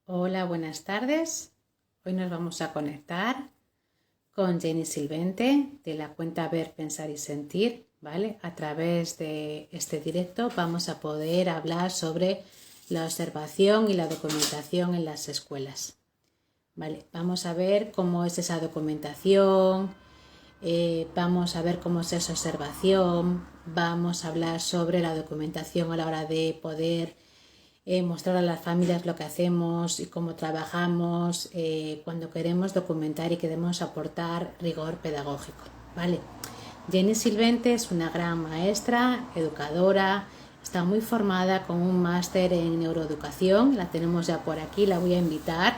Hola, buenas tardes. Hoy nos vamos a conectar con Jenny Silvente de la cuenta Ver, Pensar y Sentir, ¿vale? A través de este directo vamos a poder hablar sobre la observación y la documentación en las escuelas, ¿vale? Vamos a ver cómo es esa documentación, vamos a ver cómo es esa observación, vamos a hablar sobre la documentación a la hora de poder mostrar a las familias lo que hacemos y cómo trabajamos cuando queremos documentar y queremos aportar rigor pedagógico, ¿vale? Jenny Silvente es una gran maestra, educadora, está muy formada con un máster en neuroeducación, la tenemos ya por aquí, la voy a invitar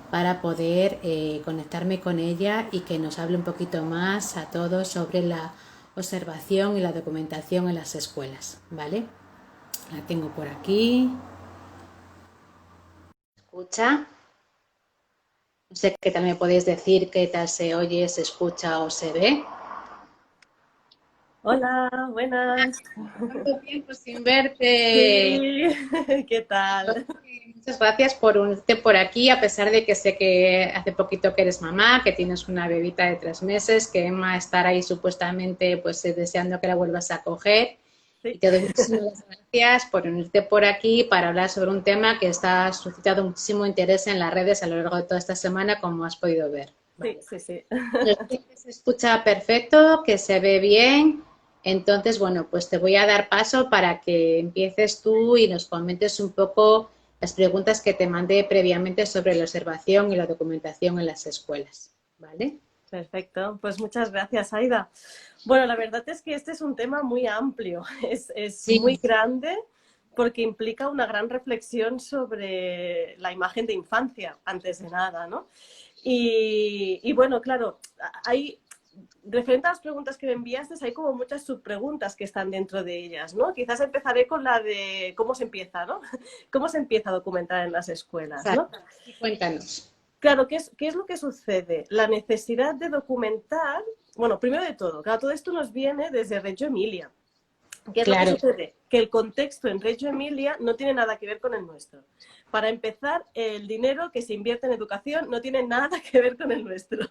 para poder conectarme con ella y que nos hable un poquito más a todos sobre la observación y la documentación en las escuelas, ¿vale? La tengo por aquí. Escucha. No sé qué tal me podéis decir qué tal se oye, se escucha o se ve. Hola, buenas. Tanto tiempo sin verte. Sí, ¿qué tal? Muchas gracias por unirte por aquí, a pesar de que sé que hace poquito que eres mamá, que tienes una bebita de 3 meses, que Emma estará ahí supuestamente pues deseando que la vuelvas a coger. Y Sí, te doy muchísimas gracias por unirte por aquí para hablar sobre un tema que está suscitado muchísimo interés en las redes a lo largo de toda esta semana, como has podido ver. sí, Vale. sí, sí. Nos dice que se escucha perfecto, que se ve bien. Entonces, bueno, pues te voy a dar paso para que empieces tú y nos comentes un poco las preguntas que te mandé previamente sobre la observación y la documentación en las escuelas. ¿Vale? Perfecto, pues muchas gracias, Aida. Bueno, la verdad es que este es un tema muy amplio, es muy Sí, grande porque implica una gran reflexión sobre la imagen de infancia, antes de nada, ¿no? Y bueno, claro, hay, referente a las preguntas que me enviaste, hay como muchas subpreguntas que están dentro de ellas, ¿no? Quizás empezaré con la de cómo se empieza, ¿no? ¿Cómo se empieza a documentar en las escuelas, ¿no? exacto. Y cuéntanos. Claro, ¿qué es lo que sucede? La necesidad de documentar, bueno, primero de todo, claro, todo esto nos viene desde Reggio Emilia. ¿Qué es lo que Claro. sucede? Que el contexto en Reggio Emilia no tiene nada que ver con el nuestro. Para empezar, el dinero que se invierte en educación no tiene nada que ver con el nuestro.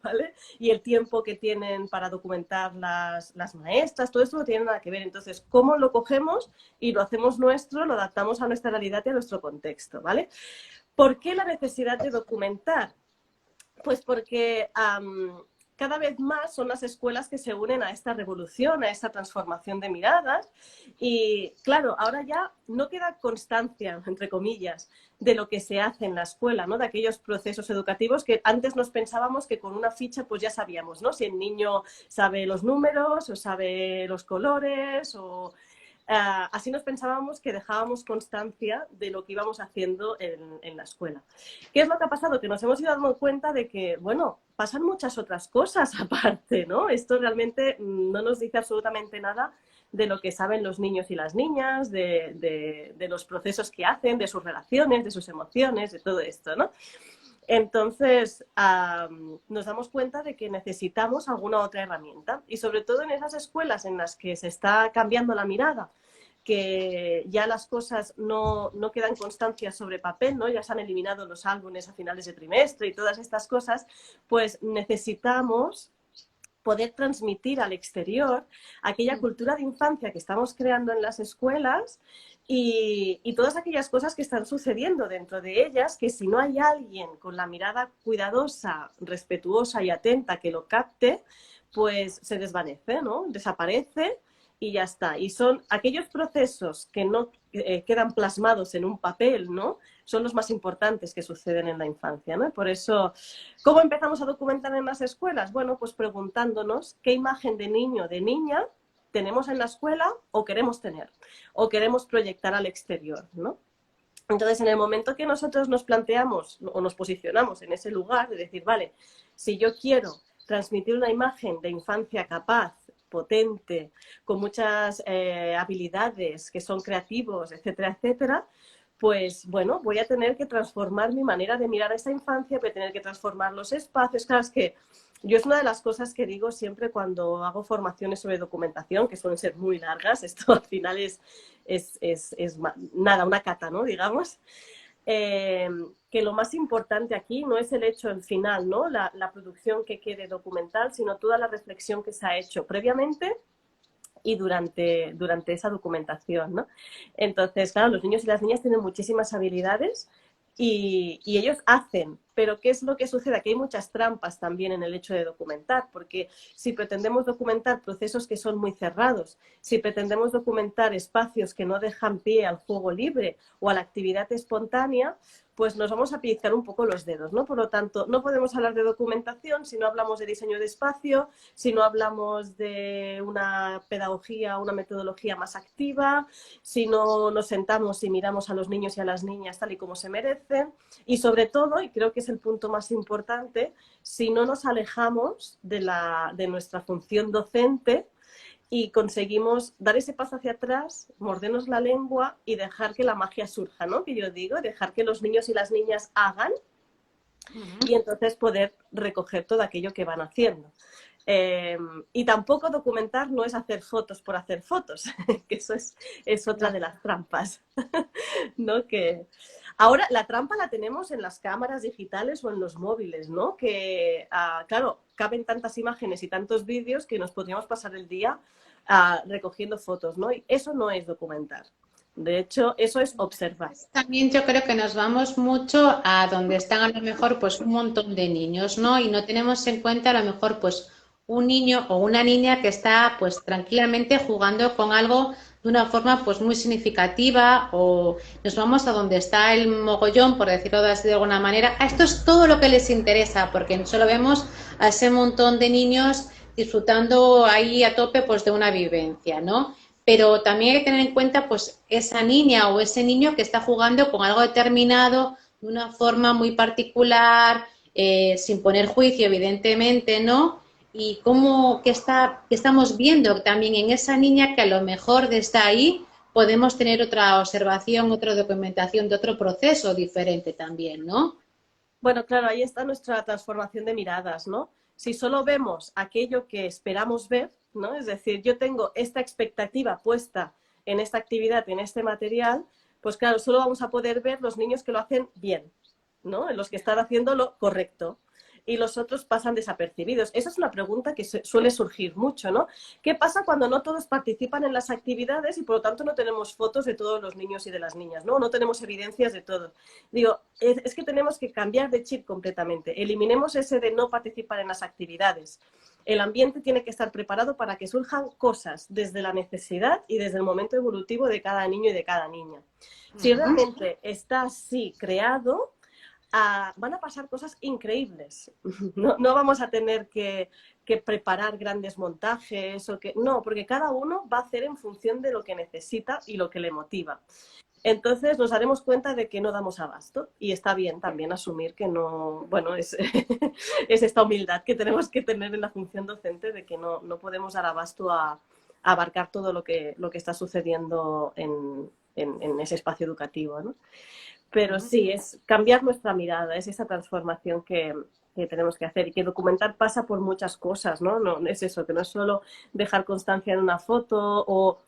¿Vale? Y el tiempo que tienen para documentar las maestras, todo esto no tiene nada que ver. Entonces, ¿cómo lo cogemos y lo hacemos nuestro, lo adaptamos a nuestra realidad y a nuestro contexto? ¿Vale? ¿Por qué la necesidad de documentar? Pues porque cada vez más son las escuelas que se unen a esta revolución, a esta transformación de miradas. Y claro, ahora ya no queda constancia, entre comillas, de lo que se hace en la escuela, ¿no? De aquellos procesos educativos que antes nos pensábamos que con una ficha pues ya sabíamos, ¿no? Si el niño sabe los números o sabe los colores o así nos pensábamos que dejábamos constancia de lo que íbamos haciendo en la escuela. ¿Qué es lo que ha pasado? Que nos hemos ido dando cuenta de que, bueno, pasan muchas otras cosas aparte, ¿no? Esto realmente no nos dice absolutamente nada de lo que saben los niños y las niñas, de los procesos que hacen, de sus relaciones, de sus emociones, de todo esto, ¿no? Entonces, nos damos cuenta de que necesitamos alguna otra herramienta y sobre todo en esas escuelas en las que se está cambiando la mirada, que ya las cosas no quedan constancias sobre papel, ¿no? Ya se han eliminado los álbumes a finales de trimestre y todas estas cosas, pues necesitamos poder transmitir al exterior aquella cultura de infancia que estamos creando en las escuelas y todas aquellas cosas que están sucediendo dentro de ellas, que si no hay alguien con la mirada cuidadosa, respetuosa y atenta que lo capte, pues se desvanece, ¿no? Desaparece y ya está. Y son aquellos procesos que no quedan plasmados en un papel, ¿no? Son los más importantes que suceden en la infancia, ¿no? Por eso, ¿cómo empezamos a documentar en las escuelas? Bueno, pues preguntándonos qué imagen de niño o de niña tenemos en la escuela o queremos tener, o queremos proyectar al exterior, ¿no? Entonces, en el momento que nosotros nos planteamos o nos posicionamos en ese lugar de decir, vale, si yo quiero transmitir una imagen de infancia capaz, potente, con muchas habilidades, que son creativos, etcétera, etcétera, pues bueno, voy a tener que transformar mi manera de mirar a esa infancia, voy a tener que transformar los espacios. Claro, es que yo es una de las cosas que digo siempre cuando hago formaciones sobre documentación, que suelen ser muy largas, esto al final es nada, una cata, ¿no? Digamos. que lo más importante aquí no es el hecho en final, ¿no? La producción que quede documental, sino toda la reflexión que se ha hecho previamente y durante esa documentación, ¿no? Entonces, claro, los niños y las niñas tienen muchísimas habilidades y ellos hacen, pero ¿qué es lo que sucede? Aquí hay muchas trampas también en el hecho de documentar, porque si pretendemos documentar procesos que son muy cerrados, si pretendemos documentar espacios que no dejan pie al juego libre o a la actividad espontánea, pues nos vamos a pellizcar un poco los dedos, ¿no? Por lo tanto, no podemos hablar de documentación si no hablamos de diseño de espacio, si no hablamos de una pedagogía, una metodología más activa, si no nos sentamos y miramos a los niños y a las niñas tal y como se merecen, y sobre todo, y creo que es el punto más importante, si no nos alejamos de nuestra función docente y conseguimos dar ese paso hacia atrás, mordernos la lengua y dejar que la magia surja, ¿no? Que yo digo, dejar que los niños y las niñas hagan y entonces poder recoger todo aquello que van haciendo. Y tampoco documentar no es hacer fotos por hacer fotos, que eso es otra de las trampas, ¿no? Que ahora la trampa la tenemos en las cámaras digitales o en los móviles, ¿no? Que, claro, caben tantas imágenes y tantos vídeos que nos podríamos pasar el día recogiendo fotos, ¿no? Y eso no es documentar. De hecho, eso es observar. También yo creo que nos vamos mucho a donde están a lo mejor pues un montón de niños, ¿no? Y no tenemos en cuenta a lo mejor pues un niño o una niña que está pues tranquilamente jugando con algo de una forma pues muy significativa o nos vamos a donde está el mogollón, por decirlo así de alguna manera. A esto es todo lo que les interesa porque solo vemos a ese montón de niños disfrutando ahí a tope pues de una vivencia, ¿no? Pero también hay que tener en cuenta pues esa niña o ese niño que está jugando con algo determinado de una forma muy particular, sin poner juicio, evidentemente, ¿no? Y cómo que estamos viendo también en esa niña que a lo mejor desde ahí podemos tener otra observación, otra documentación de otro proceso diferente también, ¿no? Bueno, claro, ahí está nuestra transformación de miradas, ¿no? Si solo vemos aquello que esperamos ver, ¿no? Es decir, yo tengo esta expectativa puesta en esta actividad, en este material, pues claro, solo vamos a poder ver los niños que lo hacen bien, ¿no? Los que están haciendo lo correcto y los otros pasan desapercibidos. Esa es una pregunta que suele surgir mucho, ¿no? ¿Qué pasa cuando no todos participan en las actividades y por lo tanto no tenemos fotos de todos los niños y de las niñas, ¿no? No tenemos evidencias de todo. Digo, es que tenemos que cambiar de chip completamente. Eliminemos ese de no participar en las actividades. El ambiente tiene que estar preparado para que surjan cosas desde la necesidad y desde el momento evolutivo de cada niño y de cada niña. Si realmente está así creado, van a pasar cosas increíbles. No vamos a tener que preparar grandes montajes no, porque cada uno va a hacer en función de lo que necesita y lo que le motiva. Entonces nos daremos cuenta de que no damos abasto y está bien también asumir que no, bueno, es esta humildad que tenemos que tener en la función docente de que no podemos dar abasto a abarcar todo lo que está sucediendo en ese espacio educativo, ¿no? Pero sí, es cambiar nuestra mirada, es esa transformación que tenemos que hacer y que documentar pasa por muchas cosas, ¿no? No es eso, que no es solo dejar constancia en una foto o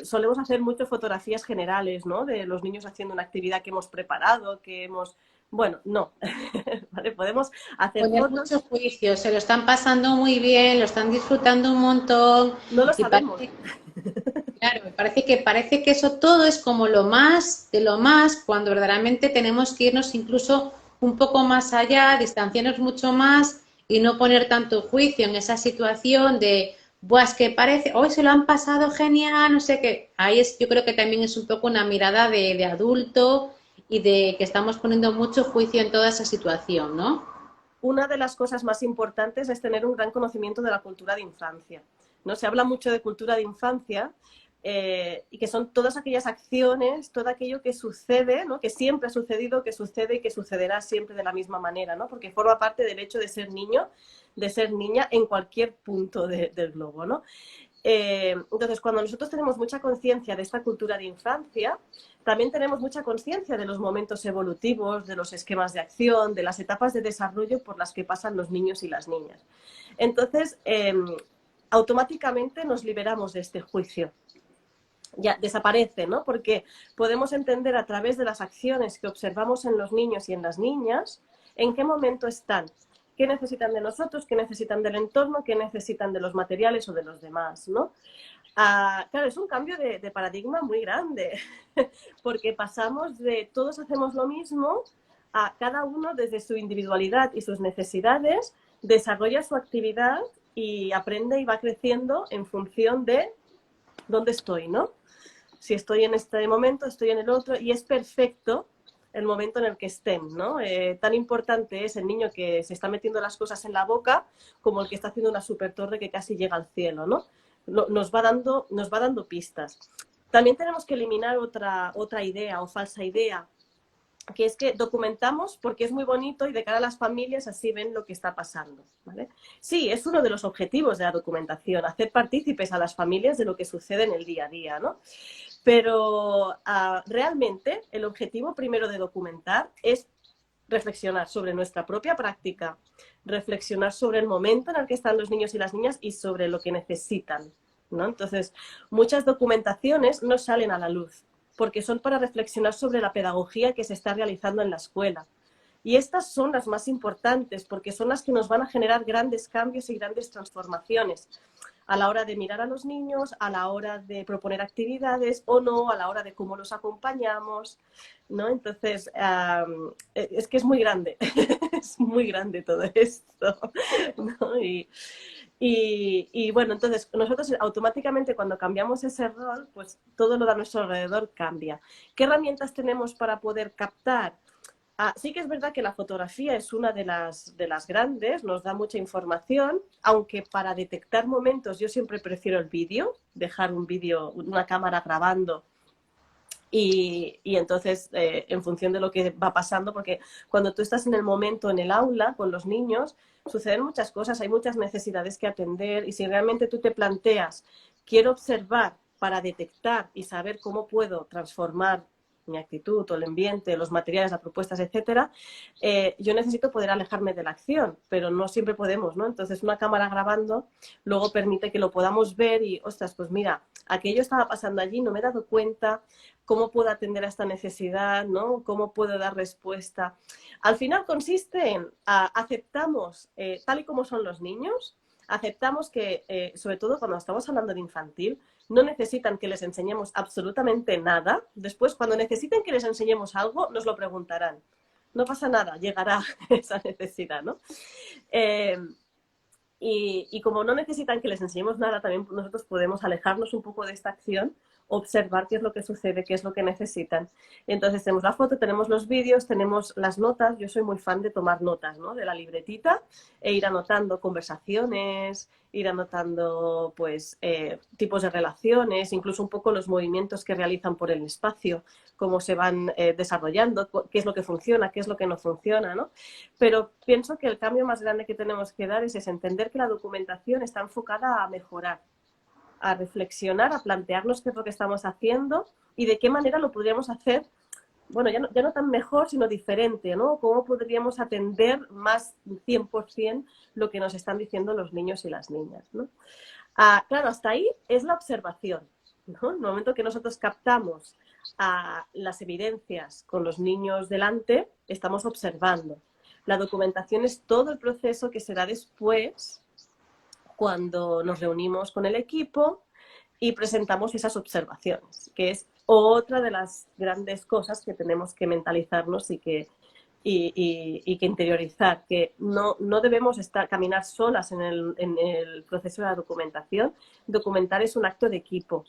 solemos hacer muchas fotografías generales, ¿no? De los niños haciendo una actividad que hemos preparado, que hemos... Bueno, no, ¿vale? Podemos hacer Poner fotos... mucho juicio, se lo están pasando muy bien, lo están disfrutando un montón No lo y sabemos. claro, parece que eso todo es como lo más de lo más, cuando verdaderamente tenemos que irnos incluso un poco más allá, distanciarnos mucho más y no poner tanto juicio en esa situación de, buah, es que parece, hoy se lo han pasado genial, no sé qué. Ahí es, yo creo que también es un poco una mirada de adulto y de que estamos poniendo mucho juicio en toda esa situación, ¿no? Una de las cosas más importantes es tener un gran conocimiento de la cultura de infancia, ¿no? Se habla mucho de cultura de infancia y que son todas aquellas acciones, todo aquello que sucede, ¿no? Que siempre ha sucedido, que sucede y que sucederá siempre de la misma manera, ¿no? Porque forma parte del hecho de ser niño, de ser niña en cualquier punto del globo, ¿no? Entonces, cuando nosotros tenemos mucha conciencia de esta cultura de infancia, también tenemos mucha conciencia de los momentos evolutivos, de los esquemas de acción, de las etapas de desarrollo por las que pasan los niños y las niñas. Entonces, automáticamente nos liberamos de este juicio. ya desaparece, ¿no? Porque podemos entender a través de las acciones que observamos en los niños y en las niñas en qué momento están, qué necesitan de nosotros, qué necesitan del entorno, qué necesitan de los materiales o de los demás, ¿no? Claro, es un cambio de paradigma muy grande, porque pasamos de todos hacemos lo mismo a cada uno desde su individualidad y sus necesidades desarrolla su actividad y aprende y va creciendo en función de dónde estoy, ¿no? Si estoy en este momento, estoy en el otro, y es perfecto el momento en el que estén, ¿no? Tan importante es el niño que se está metiendo las cosas en la boca como el que está haciendo una super torre que casi llega al cielo, ¿no? Nos va dando pistas. También tenemos que eliminar otra idea o falsa idea, que es que documentamos porque es muy bonito y de cara a las familias así ven lo que está pasando, ¿vale? Sí, es uno de los objetivos de la documentación, hacer partícipes a las familias de lo que sucede en el día a día, ¿no? Pero realmente el objetivo primero de documentar es reflexionar sobre nuestra propia práctica, reflexionar sobre el momento en el que están los niños y las niñas y sobre lo que necesitan, ¿no? Entonces, muchas documentaciones no salen a la luz porque son para reflexionar sobre la pedagogía que se está realizando en la escuela. Y estas son las más importantes porque son las que nos van a generar grandes cambios y grandes transformaciones a la hora de mirar a los niños, a la hora de proponer actividades o no, a la hora de cómo los acompañamos, ¿no? Entonces, es que es muy grande, es muy grande todo esto, ¿no? Y bueno, entonces nosotros automáticamente cuando cambiamos ese rol, pues todo lo de a nuestro alrededor cambia. ¿Qué herramientas tenemos para poder captar? Sí que es verdad que la fotografía es una de las grandes, nos da mucha información, aunque para detectar momentos yo siempre prefiero el vídeo, dejar un vídeo, una cámara grabando y entonces en función de lo que va pasando, porque cuando tú estás en el momento en el aula con los niños, suceden muchas cosas, hay muchas necesidades que atender y si realmente tú te planteas, quiero observar para detectar y saber cómo puedo transformar mi actitud o el ambiente, los materiales, las propuestas, etcétera, yo necesito poder alejarme de la acción, pero no siempre podemos, ¿no? Entonces una cámara grabando luego permite que lo podamos ver y, ostras, pues mira, aquello estaba pasando allí, no me he dado cuenta, cómo puedo atender a esta necesidad, ¿no? Cómo puedo dar respuesta. Al final consiste en aceptamos tal y como son los niños, aceptamos que, sobre todo cuando estamos hablando de infantil, no necesitan que les enseñemos absolutamente nada. Después, cuando necesiten que les enseñemos algo, nos lo preguntarán. No pasa nada, llegará esa necesidad, ¿no? Y como no necesitan que les enseñemos nada, también nosotros podemos alejarnos un poco de esta acción, observar qué es lo que sucede, qué es lo que necesitan. Entonces tenemos la foto, tenemos los vídeos, tenemos las notas. Yo soy muy fan de tomar notas, ¿no? De la libretita e ir anotando conversaciones, ir anotando pues tipos de relaciones, incluso un poco los movimientos que realizan por el espacio, cómo se van desarrollando, qué es lo que funciona, qué es lo que no funciona, ¿no? Pero pienso que el cambio más grande que tenemos que dar es entender que la documentación está enfocada a mejorar, a reflexionar, a plantearnos qué es lo que estamos haciendo y de qué manera lo podríamos hacer, bueno, ya no tan mejor, sino diferente, ¿no? Cómo podríamos atender más 100% lo que nos están diciendo los niños y las niñas, ¿no? Claro, hasta ahí es la observación, ¿no? En el momento que nosotros captamos las evidencias con los niños delante, estamos observando. La documentación es todo el proceso que se da después cuando nos reunimos con el equipo y presentamos esas observaciones, que es otra de las grandes cosas que tenemos que mentalizarnos y que interiorizar, que no debemos caminar solas en el proceso de la documentación. Documentar es un acto de equipo.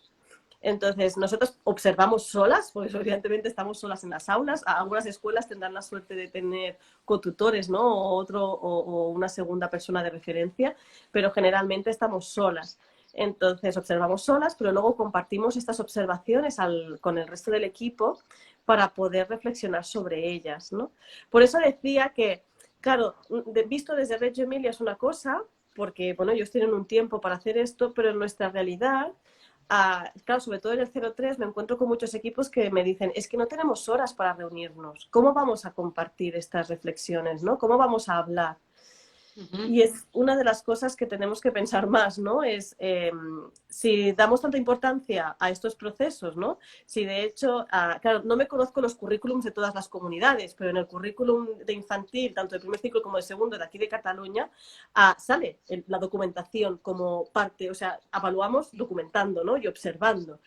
Entonces, nosotros observamos solas, pues evidentemente estamos solas en las aulas. Algunas escuelas tendrán la suerte de tener cotutores, ¿no? O una segunda persona de referencia, pero generalmente estamos solas. Entonces, observamos solas, pero luego compartimos estas observaciones con el resto del equipo para poder reflexionar sobre ellas, ¿no? Por eso decía que, claro, visto desde Reggio Emilia es una cosa, porque, bueno, ellos tienen un tiempo para hacer esto, pero en nuestra realidad claro, sobre todo en el 03 me encuentro con muchos equipos que me dicen, es que no tenemos horas para reunirnos. ¿Cómo vamos a compartir estas reflexiones, ¿no? ¿Cómo vamos a hablar? Y es una de las cosas que tenemos que pensar más, ¿no? Es si damos tanta importancia a estos procesos, ¿no? Si de hecho, claro, no me conozco los currículums de todas las comunidades, pero en el currículum de infantil, tanto de primer ciclo como de segundo, de aquí de Cataluña, sale la documentación como parte, o sea, evaluamos documentando, ¿no? Y observando.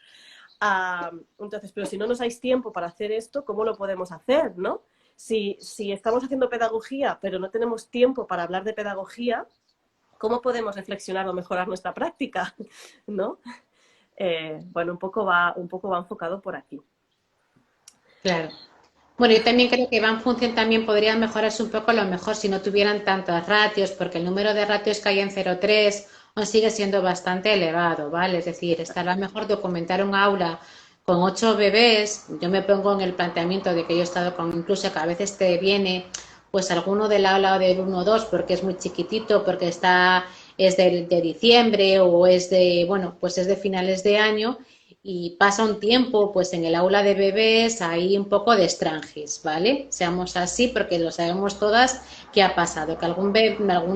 Entonces, pero si no nos dais tiempo para hacer esto, ¿cómo lo podemos hacer, no? Si estamos haciendo pedagogía, pero no tenemos tiempo para hablar de pedagogía, ¿cómo podemos reflexionar o mejorar nuestra práctica? ¿No? Bueno, un poco va enfocado por aquí. Claro. Bueno, yo también creo que va en función, también podrían mejorarse un poco a lo mejor si no tuvieran tantos ratios, porque el número de ratios que hay en 0,3 aún sigue siendo bastante elevado, ¿vale? Es decir, estará mejor documentar un aula con 8 bebés. Yo me pongo en el planteamiento de que yo he estado con, incluso que a veces te viene pues alguno del aula del 1 o 2 porque es muy chiquitito, porque es de diciembre o es de, bueno, pues es de finales de año y pasa un tiempo pues en el aula de bebés ahí un poco de estrangis, ¿vale? Seamos así porque lo sabemos todas que ha pasado, que algún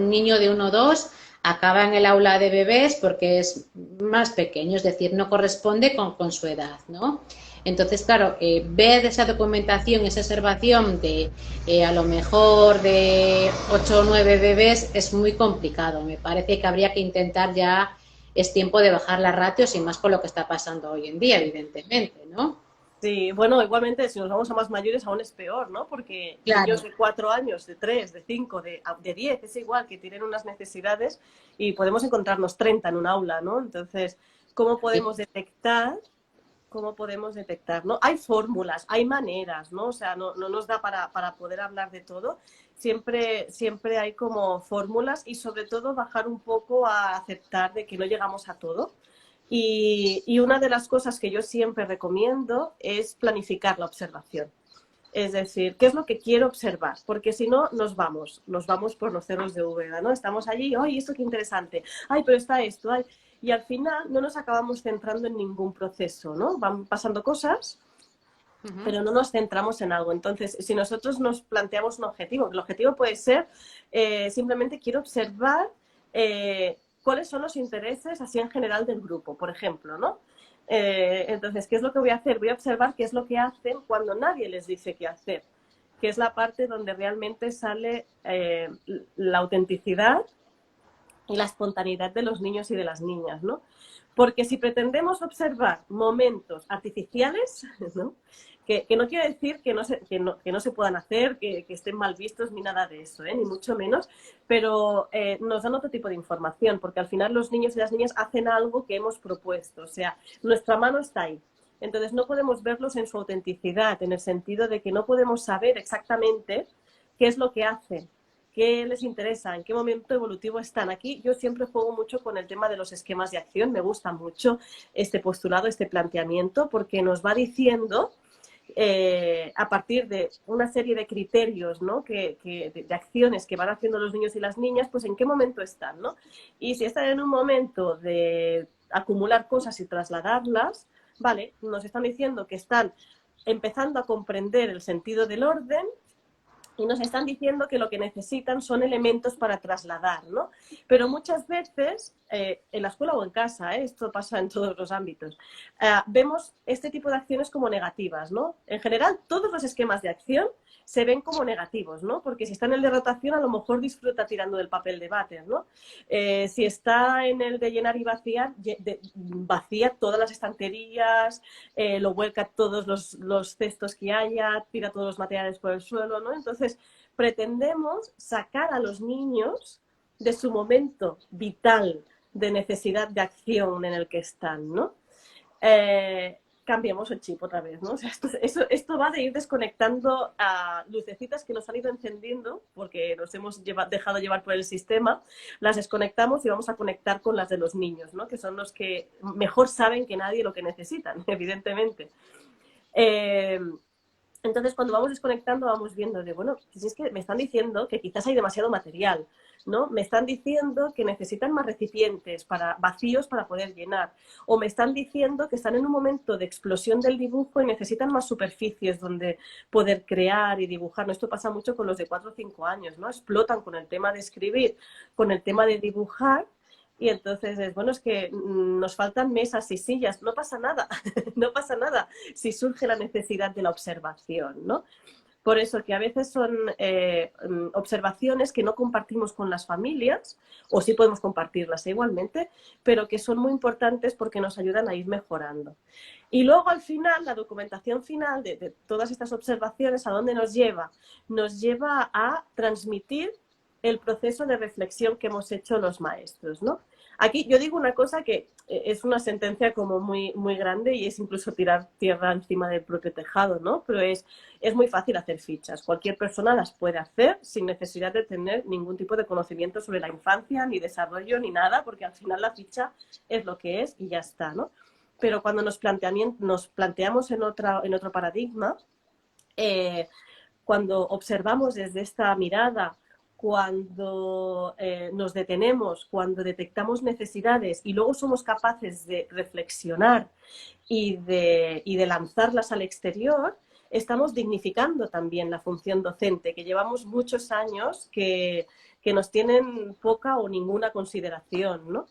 niño de 1 o 2 acaba en el aula de bebés porque es más pequeño, es decir, no corresponde con su edad, ¿no? Entonces, claro, ver esa documentación, esa observación de a lo mejor de 8 o 9 bebés es muy complicado. Me parece que habría que intentar ya, es tiempo de bajar las ratios y más con lo que está pasando hoy en día, evidentemente, ¿no? Sí, bueno, igualmente si nos vamos a más mayores aún es peor, ¿no? Porque niños Claro. de 4 años, de 3, de 5, de 10, es igual, que tienen unas necesidades y podemos encontrarnos 30 en un aula, ¿no? Entonces, ¿cómo podemos detectar? ¿Cómo podemos detectar? ¿No? Hay fórmulas, hay maneras, ¿no? O sea, no nos da para poder hablar de todo. Siempre hay como fórmulas y sobre todo bajar un poco a aceptar de que no llegamos a todo. Y una de las cosas que yo siempre recomiendo es planificar la observación. Es decir, ¿qué es lo que quiero observar? Porque si no, nos vamos por los cerros de Úbeda, ¿no? Estamos allí, ¡ay, esto qué interesante! ¡Ay, pero está esto! ¡Ay! Y al final no nos acabamos centrando en ningún proceso, ¿no? Van pasando cosas, pero no nos centramos en algo. Entonces, si nosotros nos planteamos un objetivo, el objetivo puede ser simplemente quiero observar cuáles son los intereses así en general del grupo, por ejemplo, ¿no? Entonces, ¿qué es lo que voy a hacer? Voy a observar qué es lo que hacen cuando nadie les dice qué hacer, que es la parte donde realmente sale la autenticidad y la espontaneidad de los niños y de las niñas, ¿no? Porque si pretendemos observar momentos artificiales, ¿no? Que no quiere decir que no se puedan hacer, que estén mal vistos ni nada de eso, ni mucho menos, pero nos dan otro tipo de información, porque al final los niños y las niñas hacen algo que hemos propuesto, o sea, nuestra mano está ahí. Entonces no podemos verlos en su autenticidad, en el sentido de que no podemos saber exactamente qué es lo que hacen, qué les interesa, en qué momento evolutivo están. Aquí yo siempre juego mucho con el tema de los esquemas de acción, me gusta mucho este postulado, este planteamiento, porque nos va diciendo a partir de una serie de criterios, ¿no? De acciones que van haciendo los niños y las niñas, pues en qué momento están, ¿no? Y si están en un momento de acumular cosas y trasladarlas, vale, nos están diciendo que están empezando a comprender el sentido del orden y nos están diciendo que lo que necesitan son elementos para trasladar, ¿no? Pero muchas veces, en la escuela o en casa, esto pasa en todos los ámbitos, vemos este tipo de acciones como negativas, ¿no? En general, todos los esquemas de acción se ven como negativos, ¿no? Porque si está en el de rotación, a lo mejor disfruta tirando del papel de váter, ¿no? Si está en el de llenar y vaciar, vacía todas las estanterías, lo vuelca todos los cestos que haya, tira todos los materiales por el suelo, ¿no? Entonces, pretendemos sacar a los niños de su momento vital de necesidad de acción en el que están, ¿no? Cambiamos el chip otra vez, ¿no? O sea, esto va de ir desconectando a lucecitas que nos han ido encendiendo porque nos hemos dejado llevar por el sistema, las desconectamos y vamos a conectar con las de los niños, ¿no? Que son los que mejor saben que nadie lo que necesitan, evidentemente. Entonces, cuando vamos desconectando, vamos viendo de, bueno, si es que me están diciendo que quizás hay demasiado material, ¿no? Me están diciendo que necesitan más recipientes vacíos para poder llenar, o me están diciendo que están en un momento de explosión del dibujo y necesitan más superficies donde poder crear y dibujar, ¿no? Esto pasa mucho con los de 4 o 5 años, ¿no? Explotan con el tema de escribir, con el tema de dibujar, y entonces es, bueno, es que nos faltan mesas y sillas, no pasa nada, no pasa nada si surge la necesidad de la observación, ¿no? Por eso que a veces son observaciones que no compartimos con las familias, o sí podemos compartirlas igualmente, pero que son muy importantes porque nos ayudan a ir mejorando. Y luego al final, la documentación final de todas estas observaciones, ¿a dónde nos lleva? Nos lleva a transmitir el proceso de reflexión que hemos hecho los maestros, ¿no? Aquí yo digo una cosa que es una sentencia como muy, muy grande y es incluso tirar tierra encima del propio tejado, ¿no? Pero es muy fácil hacer fichas. Cualquier persona las puede hacer sin necesidad de tener ningún tipo de conocimiento sobre la infancia, ni desarrollo, ni nada, porque al final la ficha es lo que es y ya está, ¿no? Pero cuando nos planteamos en otro paradigma, cuando observamos desde esta mirada, cuando nos detenemos, cuando detectamos necesidades y luego somos capaces de reflexionar y de lanzarlas al exterior, estamos dignificando también la función docente, que llevamos muchos años que nos tienen poca o ninguna consideración, ¿no?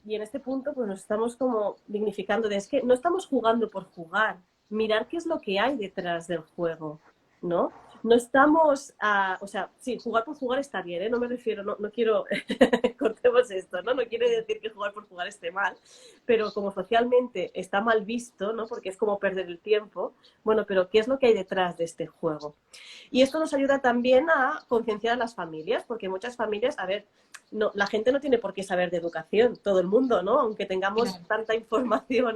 Y en este punto pues nos estamos como dignificando es que no estamos jugando por jugar, mirar qué es lo que hay detrás del juego, ¿no? No estamos, o sea, sí, jugar por jugar está bien, ¿eh? No me refiero, no quiero, cortemos esto, ¿no? No quiere decir que jugar por jugar esté mal, pero como socialmente está mal visto, ¿no? Porque es como perder el tiempo, bueno, pero ¿qué es lo que hay detrás de este juego? Y esto nos ayuda también a concienciar a las familias, porque muchas familias, a ver, no, la gente no tiene por qué saber de educación, todo el mundo, ¿no? Aunque tengamos tanta información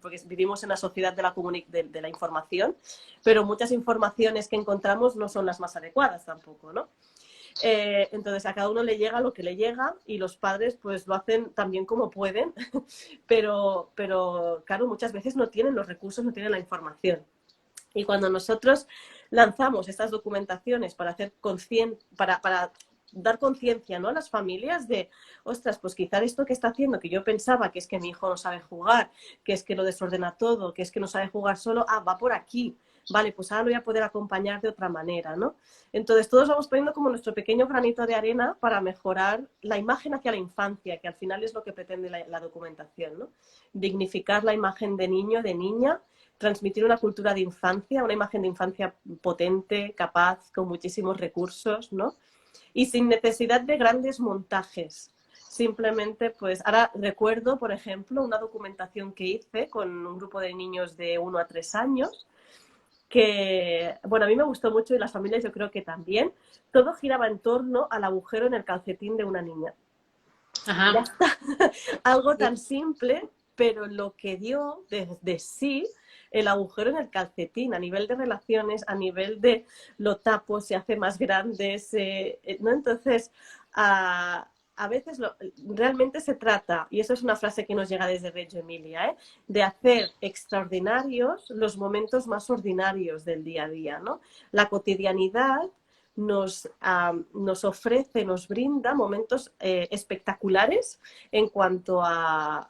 porque vivimos en la sociedad de la información, pero muchas informaciones que encontramos no son las más adecuadas tampoco, ¿no? Entonces a cada uno le llega lo que le llega y los padres pues lo hacen también como pueden, pero claro, muchas veces no tienen los recursos, no tienen la información. Y cuando nosotros lanzamos estas documentaciones para hacer para dar conciencia, ¿no?, a las familias de, ostras, pues quizá esto que está haciendo, que yo pensaba que es que mi hijo no sabe jugar, que es que lo desordena todo, que es que no sabe jugar solo, va por aquí. Vale, pues ahora lo voy a poder acompañar de otra manera, ¿no? Entonces todos vamos poniendo como nuestro pequeño granito de arena para mejorar la imagen hacia la infancia, que al final es lo que pretende la documentación, ¿no? Dignificar la imagen de niño, de niña, transmitir una cultura de infancia, una imagen de infancia potente, capaz, con muchísimos recursos, ¿no? Y sin necesidad de grandes montajes. Simplemente, pues, ahora recuerdo, por ejemplo, una documentación que hice con un grupo de niños de 1 a 3 años, que, bueno, a mí me gustó mucho y las familias yo creo que también. Todo giraba en torno al agujero en el calcetín de una niña. Ajá. Ya está. Algo tan simple, pero lo que dio de sí el agujero en el calcetín, a nivel de relaciones, a nivel de lo tapo, se hace más grande, ¿no? Entonces, a veces realmente se trata, y eso es una frase que nos llega desde Reggio Emilia, de hacer extraordinarios los momentos más ordinarios del día a día, ¿no? La cotidianidad nos ofrece, nos brinda momentos espectaculares en cuanto a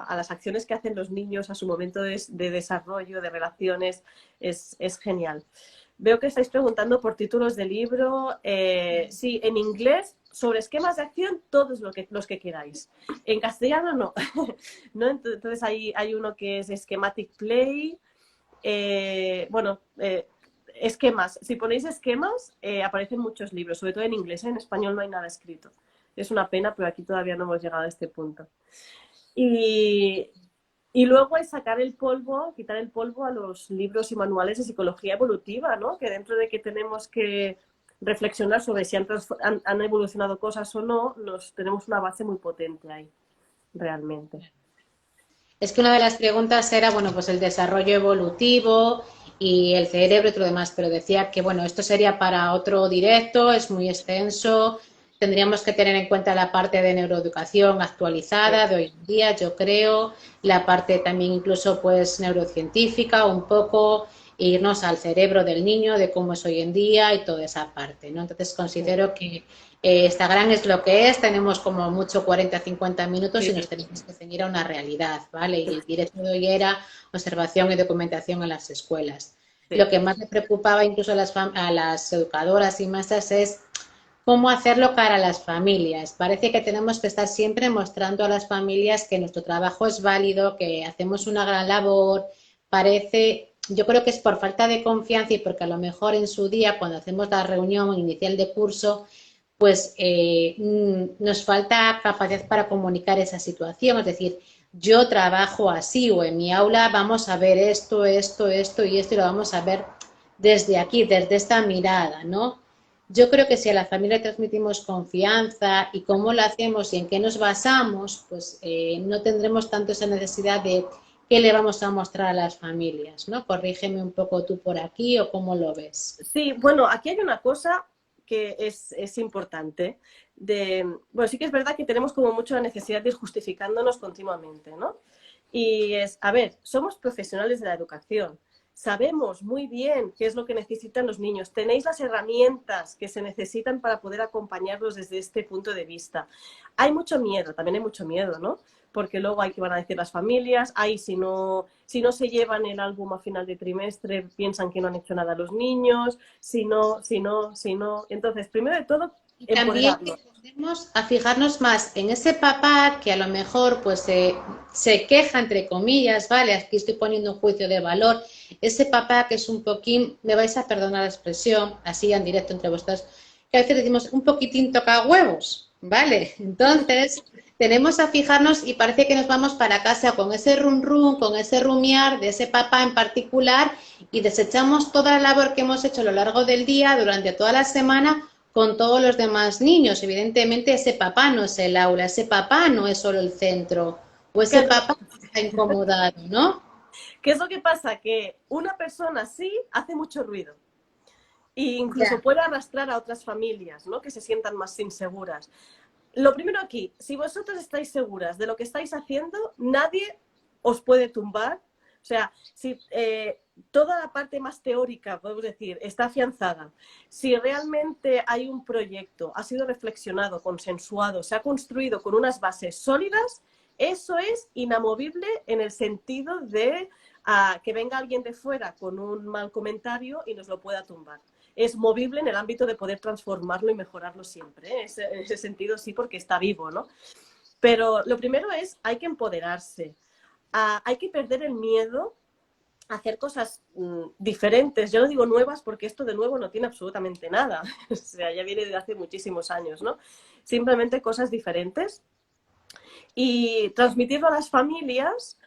las acciones que hacen los niños a su momento de desarrollo, de relaciones, es genial. Veo que estáis preguntando por títulos de libro. Sí, en inglés, sobre esquemas de acción, todos los que queráis. En castellano, no. ¿No? Entonces hay uno que es Schematic Play. Esquemas. Si ponéis esquemas, aparecen muchos libros, sobre todo en inglés. En español no hay nada escrito. Es una pena, pero aquí todavía no hemos llegado a este punto. Y luego es sacar el polvo, quitar el polvo a los libros y manuales de psicología evolutiva, ¿no? Que dentro de que tenemos que reflexionar sobre si han evolucionado cosas o no, tenemos una base muy potente ahí, realmente. Es que una de las preguntas era, bueno, pues el desarrollo evolutivo y el cerebro y todo lo demás, pero decía que, bueno, esto sería para otro directo, es muy extenso, tendríamos que tener en cuenta la parte de neuroeducación actualizada de hoy en día, yo creo, la parte también incluso pues neurocientífica un poco, irnos al cerebro del niño, de cómo es hoy en día y toda esa parte, ¿no? Entonces considero que Instagram es lo que es, tenemos como mucho 40-50 minutos Sí, y sí, nos tenemos que ceñir a una realidad, ¿vale? Y el directo de hoy era observación y documentación en las escuelas. sí. Lo que más me preocupaba incluso a las educadoras y maestras es cómo hacerlo para las familias. Parece que tenemos que estar siempre mostrando a las familias que nuestro trabajo es válido, que hacemos una gran labor. Parece, yo creo que es por falta de confianza y porque a lo mejor en su día, cuando hacemos la reunión inicial de curso, pues nos falta capacidad para comunicar esa situación. Es decir, yo trabajo así o en mi aula vamos a ver esto, esto, esto y esto y lo vamos a ver desde aquí, desde esta mirada, ¿no? Yo creo que si a la familia transmitimos confianza y cómo lo hacemos y en qué nos basamos, pues no tendremos tanto esa necesidad de qué le vamos a mostrar a las familias, ¿no? Corrígeme un poco tú por aquí o cómo lo ves. Sí, bueno, aquí hay una cosa que es importante. Bueno, sí que es verdad que tenemos como mucho la necesidad de ir justificándonos continuamente, ¿no? Y es, a ver, somos profesionales de la educación, sabemos muy bien qué es lo que necesitan los niños, tenéis las herramientas que se necesitan para poder acompañarlos desde este punto de vista. Hay mucho miedo, también hay mucho miedo, ¿no? Porque luego hay que van a decir las familias, ay, si no se llevan el álbum a final de trimestre, piensan que no han hecho nada los niños, si no. Entonces, primero de todo, Y también empoderarlos. tendemos a fijarnos más en ese papá que a lo mejor pues se queja entre comillas, ¿vale? Aquí estoy poniendo un juicio de valor. Ese papá que es un poquín, me vais a perdonar la expresión, así en directo entre vosotros, que a veces decimos un poquitín toca huevos, ¿vale? Entonces tenemos a fijarnos y parece que nos vamos para casa con ese rum rum, con ese rumiar de ese papá en particular y desechamos toda la labor que hemos hecho a lo largo del día, durante toda la semana con todos los demás niños. Evidentemente ese papá no es el aula, ese papá no es solo el centro, o ese Claro, papá está incomodado, ¿no? ¿qué es lo que pasa? Que una persona así hace mucho ruido. E incluso Ya. puede arrastrar a otras familias, ¿no? Que se sientan más inseguras. Lo primero aquí, si vosotros estáis seguras de lo que estáis haciendo, nadie os puede tumbar. O sea, si toda la parte más teórica, podemos decir, está afianzada, si realmente hay un proyecto, ha sido reflexionado, consensuado, se ha construido con unas bases sólidas, eso es inamovible en el sentido de que venga alguien de fuera con un mal comentario y nos lo pueda tumbar. Es movible en el ámbito de poder transformarlo y mejorarlo siempre, ¿eh? En ese sentido sí, porque está vivo, ¿no? Pero lo primero es, hay que empoderarse, hay que perder el miedo a hacer cosas diferentes. Yo no digo nuevas porque esto de nuevo no tiene absolutamente nada. O sea, ya viene de hace muchísimos años, ¿no? Simplemente cosas diferentes y transmitirlo a las familias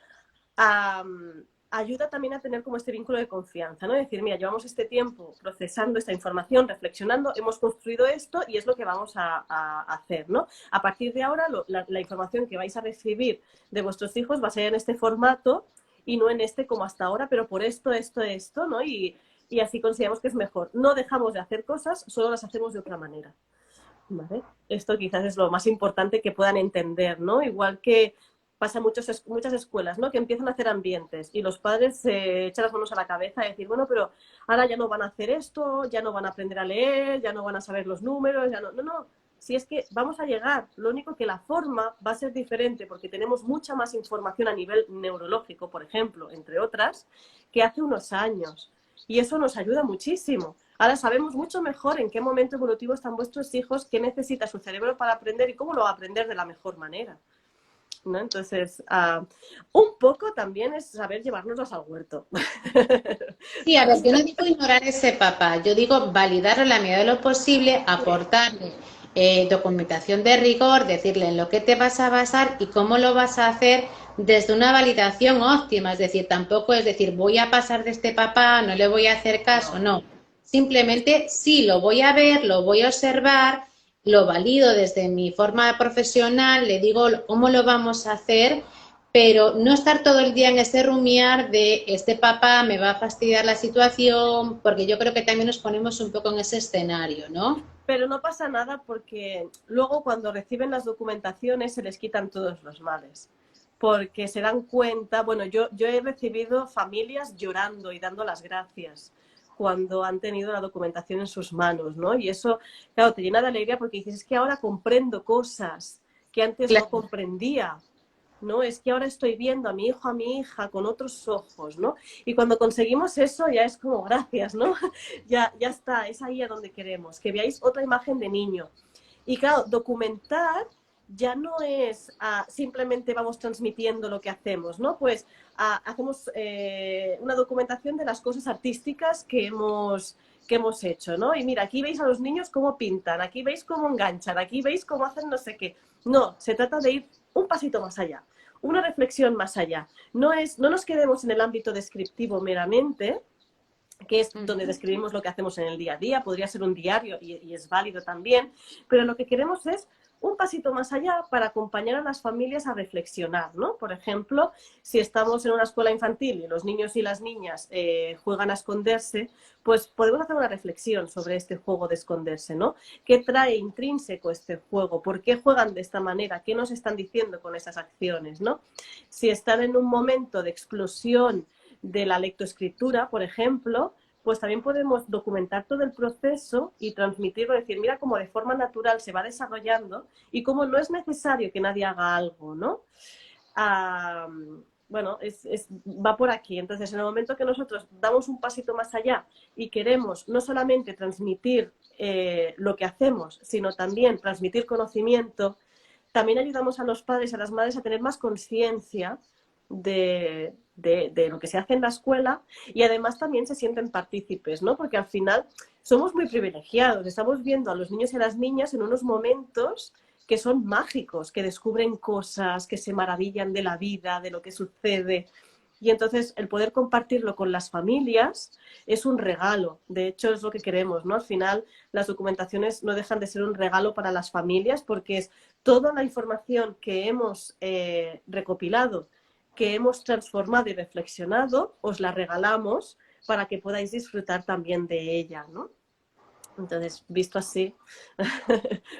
ayuda también a tener como este vínculo de confianza, ¿no? Decir, mira, llevamos este tiempo procesando esta información, reflexionando, hemos construido esto y es lo que vamos a hacer, ¿no? A partir de ahora, la información que vais a recibir de vuestros hijos va a ser en este formato y no en este como hasta ahora, pero por esto, ¿no? Y así consideramos que es mejor. No dejamos de hacer cosas, solo las hacemos de otra manera. ¿Vale? Esto quizás es lo más importante que puedan entender, ¿no? Igual que pasa muchas escuelas, ¿no? Que empiezan a hacer ambientes y los padres se echan las manos a la cabeza y decir, bueno, pero ahora ya no van a hacer esto, ya no van a aprender a leer, ya no van a saber los números, ya no. No, no. Si es que vamos a llegar, lo único que la forma va a ser diferente porque tenemos mucha más información a nivel neurológico, por ejemplo, entre otras, que hace unos años. Y eso nos ayuda muchísimo. Ahora sabemos mucho mejor en qué momento evolutivo están vuestros hijos, qué necesita su cerebro para aprender y cómo lo va a aprender de la mejor manera, ¿no? Entonces, un poco también es saber llevárnoslos al huerto. Sí, a ver, yo no digo ignorar ese papá, yo digo validarlo en la medida de lo posible, aportarle documentación de rigor, decirle en lo que te vas a basar y cómo lo vas a hacer desde una validación óptima. Es decir, tampoco es decir, voy a pasar de este papá, no le voy a hacer caso, no. Simplemente sí, lo voy a ver, lo voy a observar, lo valido desde mi forma profesional, le digo cómo lo vamos a hacer, pero no estar todo el día en ese rumiar de este papá me va a fastidiar la situación, porque yo creo que también nos ponemos un poco en ese escenario, ¿no? Pero no pasa nada porque luego cuando reciben las documentaciones se les quitan todos los males. porque se dan cuenta, bueno, yo he recibido familias llorando y dando las gracias cuando han tenido la documentación en sus manos, ¿no? Y eso, claro, te llena de alegría porque dices, es que ahora comprendo cosas que antes no Claro. comprendía, ¿no? Es que ahora estoy viendo a mi hijo, a mi hija con otros ojos, ¿no? Y cuando conseguimos eso ya es como gracias, ¿no? Ya está, es ahí a donde queremos, que veáis otra imagen de niño. Y claro, documentar ya no es simplemente vamos transmitiendo lo que hacemos, ¿no? Pues hacemos una documentación de las cosas artísticas que hemos hecho, ¿no? Y mira, aquí veis a los niños cómo pintan, aquí veis cómo enganchan, aquí veis cómo hacen no sé qué. No, se trata de ir un pasito más allá, una reflexión más allá. No nos quedemos en el ámbito descriptivo meramente, que es donde describimos lo que hacemos en el día a día, podría ser un diario y es válido también, pero lo que queremos es un pasito más allá para acompañar a las familias a reflexionar, ¿no? Por ejemplo, si estamos en una escuela infantil y los niños y las niñas juegan a esconderse, pues podemos hacer una reflexión sobre este juego de esconderse, ¿no? ¿Qué trae intrínseco este juego? ¿Por qué juegan de esta manera? ¿Qué nos están diciendo con esas acciones, ¿no? Si están en un momento de explosión de la lectoescritura, por ejemplo, pues también podemos documentar todo el proceso y transmitirlo, decir, mira cómo de forma natural se va desarrollando y cómo no es necesario que nadie haga algo, ¿no? Bueno, va por aquí. Entonces, en el momento que nosotros damos un pasito más allá y queremos no solamente transmitir lo que hacemos, sino también transmitir conocimiento, también ayudamos a los padres y a las madres a tener más conciencia de lo que se hace en la escuela y además también se sienten partícipes, ¿no? Porque al final somos muy privilegiados, estamos viendo a los niños y a las niñas en unos momentos que son mágicos, que descubren cosas, que se maravillan de la vida, de lo que sucede. Y entonces el poder compartirlo con las familias es un regalo. De hecho, es lo que queremos, ¿no? Al final, las documentaciones no dejan de ser un regalo para las familias porque es toda la información que hemos recopilado, que hemos transformado y reflexionado, os la regalamos para que podáis disfrutar también de ella, ¿no? Entonces, visto así, No, la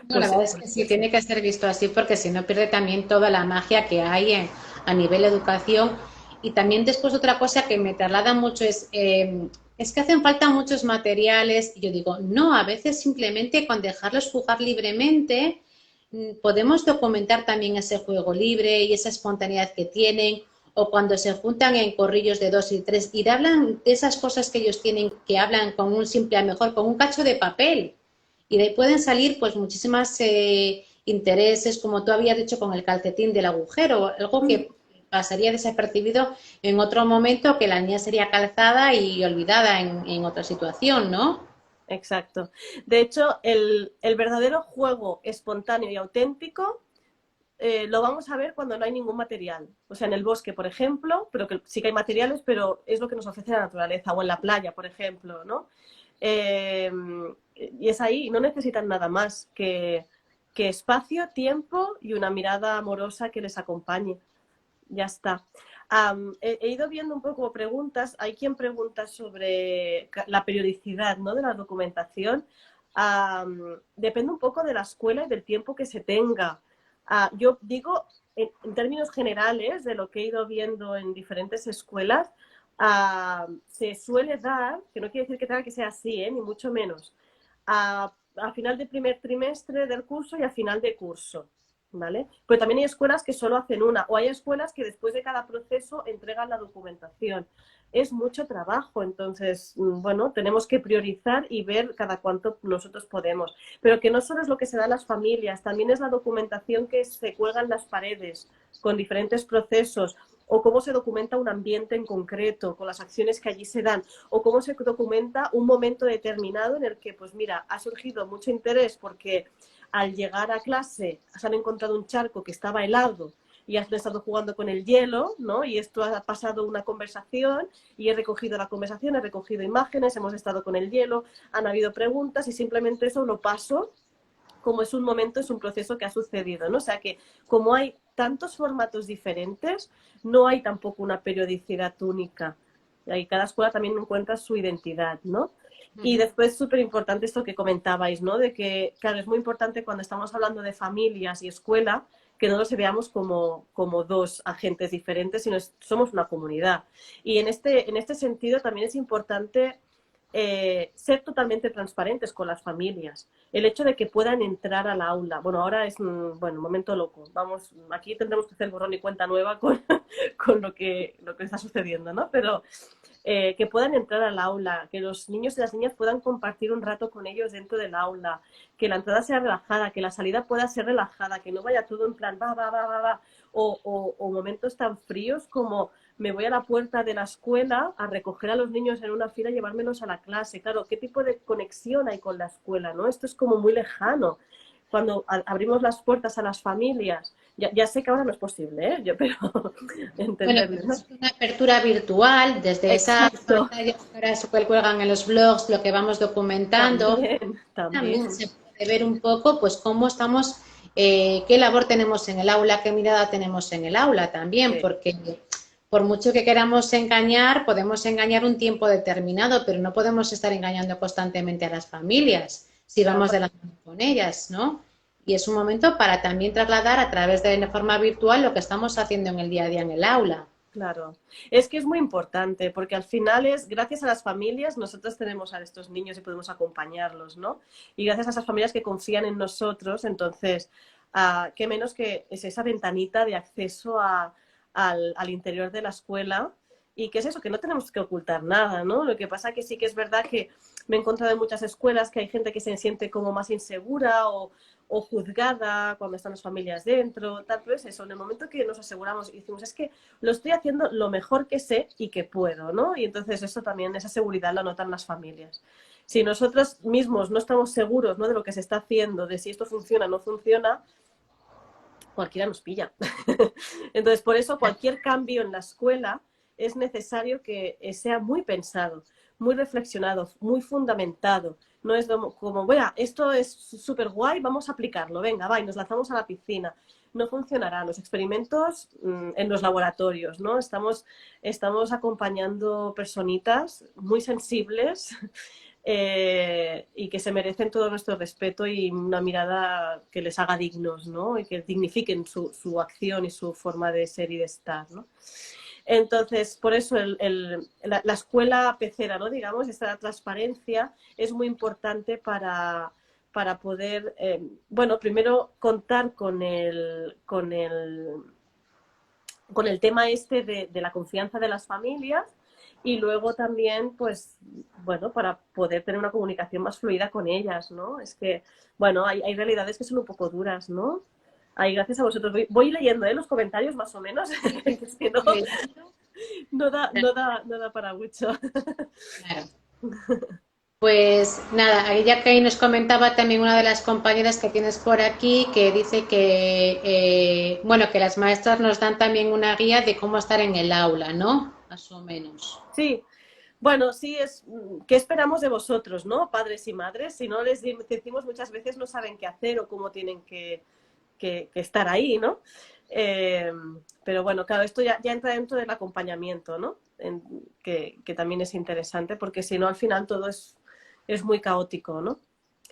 pues verdad es que sí, tiene que ser visto así porque si no pierde también toda la magia que hay a nivel educación. Y también después otra cosa que me traslada mucho es que hacen falta muchos materiales. Y yo digo, no, a veces simplemente con dejarlos jugar libremente podemos documentar también ese juego libre y esa espontaneidad que tienen. O cuando se juntan en corrillos de dos y tres y hablan de esas cosas que ellos tienen, que hablan con un simple, a lo mejor con un cacho de papel y de ahí pueden salir pues muchísimas intereses, como tú habías dicho con el calcetín del agujero, algo que pasaría desapercibido en otro momento que la niña sería calzada y olvidada en otra situación, ¿no? exacto. De hecho, el verdadero juego espontáneo y auténtico lo vamos a ver cuando no hay ningún material. O sea, en el bosque, por ejemplo, pero que sí que hay materiales, pero es lo que nos ofrece la naturaleza, o en la playa, por ejemplo, ¿no? Y es ahí, no necesitan nada más que espacio, tiempo y una mirada amorosa que les acompañe. Ya está. He ido viendo un poco preguntas. Hay quien pregunta sobre la periodicidad, ¿no? De la documentación. Depende un poco de la escuela y del tiempo que se tenga. Yo digo, en términos generales, de lo que he ido viendo en diferentes escuelas, se suele dar, que no quiere decir que tenga que ser así, ni mucho menos, a final del primer trimestre del curso y a final de curso. ¿Vale? Pero también hay escuelas que solo hacen una, o hay escuelas que después de cada proceso entregan la documentación. Es mucho trabajo, entonces, bueno, tenemos que priorizar y ver cada cuánto nosotros podemos. Pero que no solo es lo que se da a las familias, también es la documentación que se cuelga en las paredes con diferentes procesos, o cómo se documenta un ambiente en concreto, con las acciones que allí se dan, o cómo se documenta un momento determinado en el que, pues mira, ha surgido mucho interés porque al llegar a clase se han encontrado un charco que estaba helado y has estado jugando con el hielo, ¿no? Y esto ha pasado una conversación y he recogido la conversación, he recogido imágenes, hemos estado con el hielo, han habido preguntas y simplemente eso lo paso como es un momento, es un proceso que ha sucedido, ¿no? O sea que como hay tantos formatos diferentes, no hay tampoco una periodicidad única. Y cada escuela también encuentra su identidad, ¿no? Y después, súper importante esto que comentabais, ¿no? De que, claro, es muy importante cuando estamos hablando de familias y escuela, que no nos veamos como dos agentes diferentes, sino somos una comunidad. Y en este sentido también es importante ser totalmente transparentes con las familias. El hecho de que puedan entrar al aula. Bueno, ahora es un momento loco. Vamos, aquí tendremos que hacer borrón y cuenta nueva con lo que está sucediendo, ¿no? Pero que puedan entrar al aula, que los niños y las niñas puedan compartir un rato con ellos dentro del aula, que la entrada sea relajada, que la salida pueda ser relajada, que no vaya todo en plan va, va, va, va, va, o momentos tan fríos como me voy a la puerta de la escuela a recoger a los niños en una fila y llevármelos a la clase. Claro, ¿qué tipo de conexión hay con la escuela, no? Esto es como muy lejano. Cuando abrimos las puertas a las familias, ya sé que ahora no es posible, ¿eh? pero Bueno, entenderme, pues ¿no? es una apertura virtual desde esas Exacto. pantallas que ahora se cuelgan en los blogs, lo que vamos documentando. También, También también. se puede ver un poco, pues, cómo estamos, qué labor tenemos en el aula, qué mirada tenemos en el aula también, Sí, porque por mucho que queramos engañar, podemos engañar un tiempo determinado, pero no podemos estar engañando constantemente a las familias si claro, vamos de la mano con ellas, ¿no? Y es un momento para también trasladar a través de la forma virtual lo que estamos haciendo en el día a día en el aula. claro. Es que es muy importante porque al final es, gracias a las familias, nosotros tenemos a estos niños y podemos acompañarlos, ¿no? Y gracias a esas familias que confían en nosotros, entonces, qué menos que es esa ventanita de acceso al interior de la escuela. Y qué es eso, que no tenemos que ocultar nada, ¿no? Lo que pasa que sí que es verdad que me he encontrado en muchas escuelas que hay gente que se siente como más insegura o juzgada cuando están las familias dentro, tal, pero es eso, en el momento que nos aseguramos y decimos, es que lo estoy haciendo lo mejor que sé y que puedo, ¿no? Y entonces eso también, esa seguridad la notan las familias. Si nosotros mismos no estamos seguros, ¿no?, de lo que se está haciendo, de si esto funciona o no funciona, cualquiera nos pilla. Entonces, por eso cualquier cambio en la escuela es necesario que sea muy pensado, muy reflexionado, muy fundamentado. No es como, bueno, esto es súper guay, vamos a aplicarlo, venga, va, y nos lanzamos a la piscina. No funcionará. Los experimentos en los laboratorios, ¿no? Estamos acompañando personitas muy sensibles y que se merecen todo nuestro respeto y una mirada que les haga dignos, ¿no? Y que dignifiquen su acción y su forma de ser y de estar, ¿no? Entonces, por eso la escuela pecera, ¿no? Digamos, esta transparencia es muy importante para poder, bueno, primero contar con el tema este de la confianza de las familias y luego también, pues, bueno, para poder tener una comunicación más fluida con ellas, ¿no? Es que, bueno, hay realidades que son un poco duras, ¿no? Ahí, gracias a vosotros. Voy leyendo los comentarios más o menos, es que no da para mucho. Claro. Pues nada, ya que ahí nos comentaba también una de las compañeras que tienes por aquí que dice que, bueno, que las maestras nos dan también una guía de cómo estar en el aula, ¿no? Más o menos. Sí, bueno, sí, ¿qué esperamos de vosotros, no? Padres y madres, si no les decimos muchas veces no saben qué hacer o cómo tienen que estar ahí, ¿no? Eh, pero bueno, claro, esto ya entra dentro del acompañamiento, ¿no? Que también es interesante, porque si no, al final todo es muy caótico, ¿no?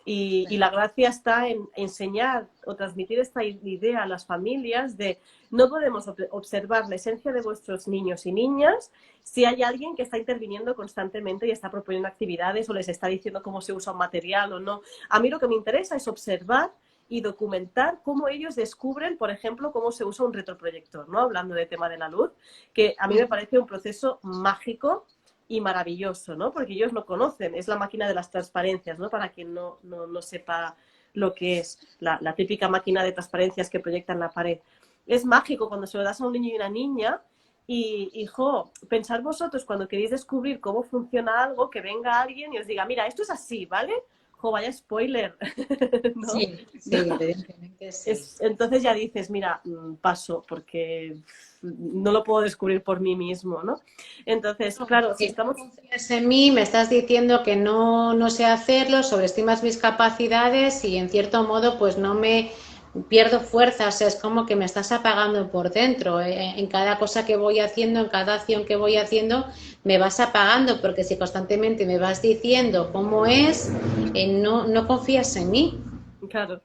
Y la gracia está en enseñar o transmitir esta idea a las familias de no podemos observar la esencia de vuestros niños y niñas si hay alguien que está interviniendo constantemente y está proponiendo actividades o les está diciendo cómo se usa un material o no. A mí lo que me interesa es observar y documentar cómo ellos descubren, por ejemplo, cómo se usa un retroproyector, ¿no? Hablando del tema de la luz, que a mí me parece un proceso mágico y maravilloso, ¿no? Porque ellos no conocen, es la máquina de las transparencias, ¿no? Para quien no sepa lo que es la típica máquina de transparencias que proyecta en la pared. Es mágico cuando se lo das a un niño y una niña y, hijo, pensar vosotros cuando queréis descubrir cómo funciona algo, que venga alguien y os diga, mira, esto es así, ¿vale? Jo, vaya spoiler, ¿no? Sí, sí, evidentemente sí. Entonces ya dices, mira, paso, porque no lo puedo descubrir por mí mismo, ¿no? Entonces, claro, si Si no estamos... confías en mí, me estás diciendo que no sé hacerlo, sobreestimas mis capacidades y en cierto modo pues no me pierdo fuerza, o sea, es como que me estás apagando por dentro. En cada cosa que voy haciendo, en cada acción que voy haciendo, me vas apagando porque si constantemente me vas diciendo cómo es, no confías en mí. Claro.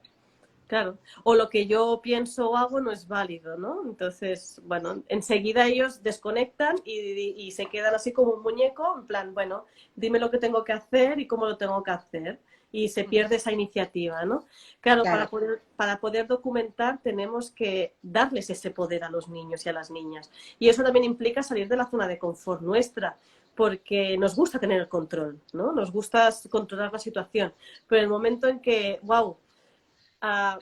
Claro, o lo que yo pienso o hago no es válido, ¿no? Entonces, bueno, enseguida ellos desconectan y se quedan así como un muñeco, en plan, bueno, dime lo que tengo que hacer y cómo lo tengo que hacer. Y se pierde esa iniciativa, ¿no? Claro, Claro. para poder documentar tenemos que darles ese poder a los niños y a las niñas. Y eso también implica salir de la zona de confort nuestra, porque nos gusta tener el control, ¿no? Nos gusta controlar la situación. Pero el momento en que, wow,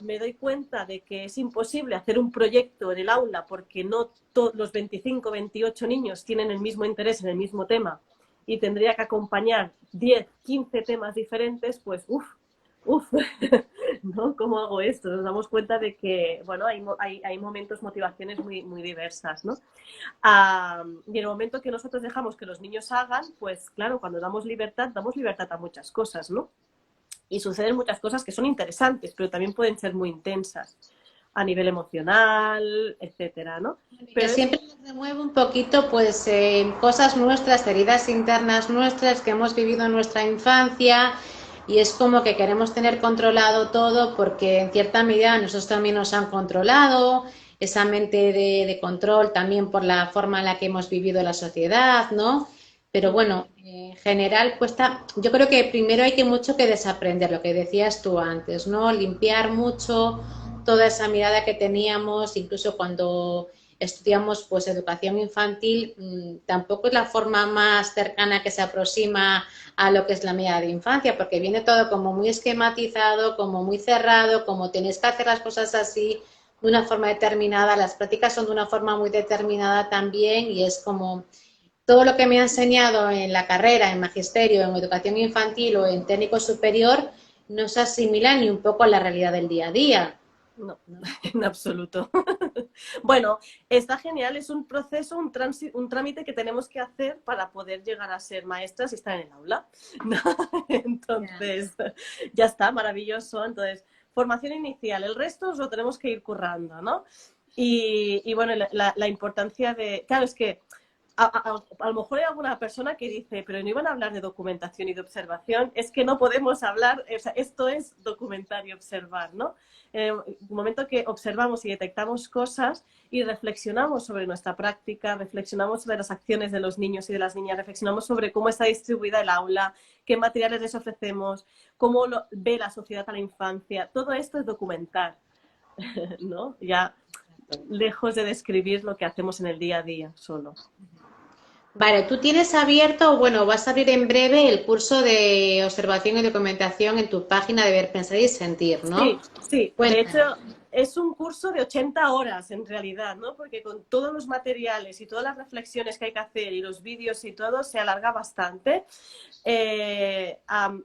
me doy cuenta de que es imposible hacer un proyecto en el aula porque no los 25, 28 niños tienen el mismo interés en el mismo tema y tendría que acompañar 10, 15 temas diferentes, pues uff, ¿no? ¿Cómo hago esto? Nos damos cuenta de que, bueno, hay momentos, motivaciones muy diversas, ¿no? Y en el momento que nosotros dejamos que los niños hagan, pues claro, cuando damos libertad a muchas cosas, ¿no? Y suceden muchas cosas que son interesantes, pero también pueden ser muy intensas a nivel emocional, etcétera, ¿no? Que Pero es, siempre nos remueve un poquito, pues, cosas nuestras, heridas internas nuestras que hemos vivido en nuestra infancia y es como que queremos tener controlado todo porque en cierta medida nosotros también nos han controlado, esa mente de control también por la forma en la que hemos vivido la sociedad, ¿no? Pero bueno, en general cuesta, yo creo que primero hay que mucho que desaprender, lo que decías tú antes, ¿no? Limpiar mucho toda esa mirada que teníamos, incluso cuando estudiamos pues educación infantil, tampoco es la forma más cercana que se aproxima a lo que es la media de infancia, porque viene todo como muy esquematizado, como muy cerrado, como tenéis que hacer las cosas así de una forma determinada, las prácticas son de una forma muy determinada también y es como todo lo que me ha enseñado en la carrera, en magisterio, en educación infantil o en técnico superior no se asimila ni un poco a la realidad del día a día. no, en absoluto. Bueno, está genial, es un proceso, un trámite que tenemos que hacer para poder llegar a ser maestras y estar en el aula. ¿No? Entonces, ya está, maravilloso. Entonces, formación inicial, el resto os lo tenemos que ir currando, ¿no? Y bueno, la importancia de, claro, es que a lo mejor hay alguna persona que dice, pero no iban a hablar de documentación y de observación, es que no podemos hablar, o sea, esto es documentar y observar, ¿no? En el momento que observamos y detectamos cosas y reflexionamos sobre nuestra práctica, reflexionamos sobre las acciones de los niños y de las niñas, reflexionamos sobre cómo está distribuida el aula, qué materiales les ofrecemos, cómo ve la sociedad a la infancia, todo esto es documentar, ¿no? Ya lejos de describir lo que hacemos en el día a día solo. Vale, tú tienes abierto, bueno, vas a abrir en breve el curso de observación y documentación en tu página de Ver, Pensar y Sentir, ¿no? Sí, sí. De hecho, Cuéntanos. es un curso de 80 horas en realidad, ¿no? Porque con todos los materiales y todas las reflexiones que hay que hacer y los vídeos y todo, se alarga bastante.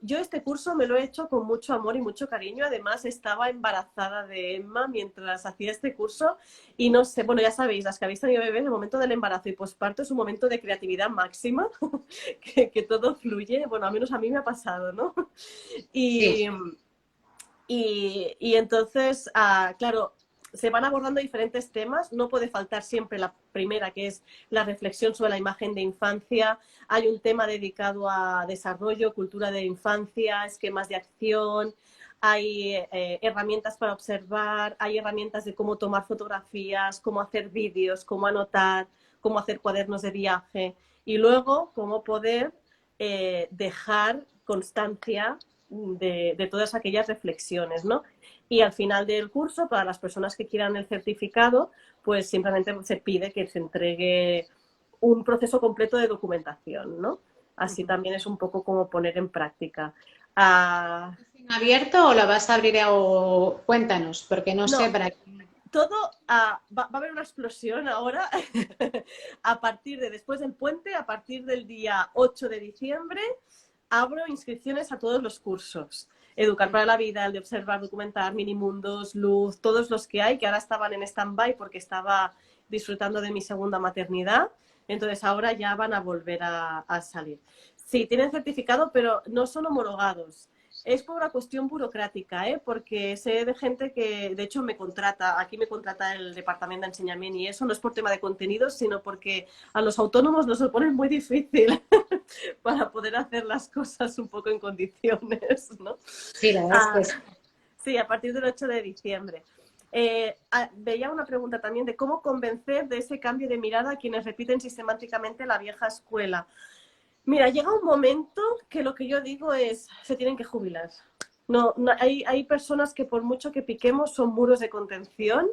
Yo este curso me lo he hecho con mucho amor y mucho cariño. Además, estaba embarazada de Emma mientras hacía este curso y no sé, bueno, ya sabéis, las que habéis tenido bebés, el momento del embarazo y posparto es un momento de creatividad máxima, que todo fluye. Bueno, al menos a mí me ha pasado, ¿no? Sí. Y, y entonces, claro, se van abordando diferentes temas. No puede faltar siempre la primera, que es la reflexión sobre la imagen de infancia. Hay un tema dedicado a desarrollo, cultura de infancia, esquemas de acción. Hay herramientas para observar, hay herramientas de cómo tomar fotografías, cómo hacer vídeos, cómo anotar, cómo hacer cuadernos de viaje y luego cómo poder dejar constancia de todas aquellas reflexiones, ¿no? Y al final del curso, para las personas que quieran el certificado, pues simplemente se pide que se entregue un proceso completo de documentación, ¿no? Así también es un poco como poner en práctica. Ah, ¿Abierto o lo vas a abrir o cuéntanos? Porque no sé no, para qué. todo va a haber una explosión ahora a partir de después del puente, a partir del día 8 de diciembre, abro inscripciones a todos los cursos. Educar para la vida, el de observar, documentar, minimundos, luz, todos los que hay, que ahora estaban en stand-by porque estaba disfrutando de mi segunda maternidad. Entonces ahora ya van a volver a salir. Sí, tienen certificado, pero no son homologados. Es por una cuestión burocrática, ¿eh? Porque sé de gente que, de hecho, me contrata, aquí me contrata el departamento de enseñamiento y eso no es por tema de contenidos, sino porque a los autónomos nos lo ponen muy difícil para poder hacer las cosas un poco en condiciones, ¿no? Sí, la verdad es Ah, que sí. Sí, a partir del 8 de diciembre. Veía una pregunta también de cómo convencer de ese cambio de mirada a quienes repiten sistemáticamente la vieja escuela. Mira, llega un momento que lo que yo digo es, se tienen que jubilar. No, hay personas que por mucho que piquemos son muros de contención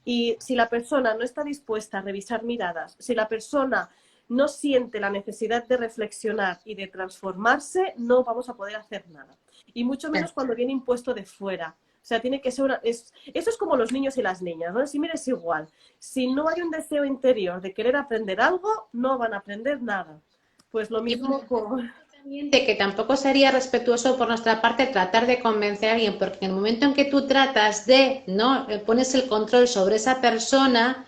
y si la persona no está dispuesta a revisar miradas, si la persona no siente la necesidad de reflexionar y de transformarse, no vamos a poder hacer nada. Y mucho menos cuando viene impuesto de fuera. O sea, tiene que ser eso es como los niños y las niñas, ¿no? Si mires igual. Si no hay un deseo interior de querer aprender algo, no van a aprender nada. Pues lo Y mismo con... también de que tampoco sería respetuoso por nuestra parte tratar de convencer a alguien, porque en el momento en que tú tratas de, ¿no? Pones el control sobre esa persona,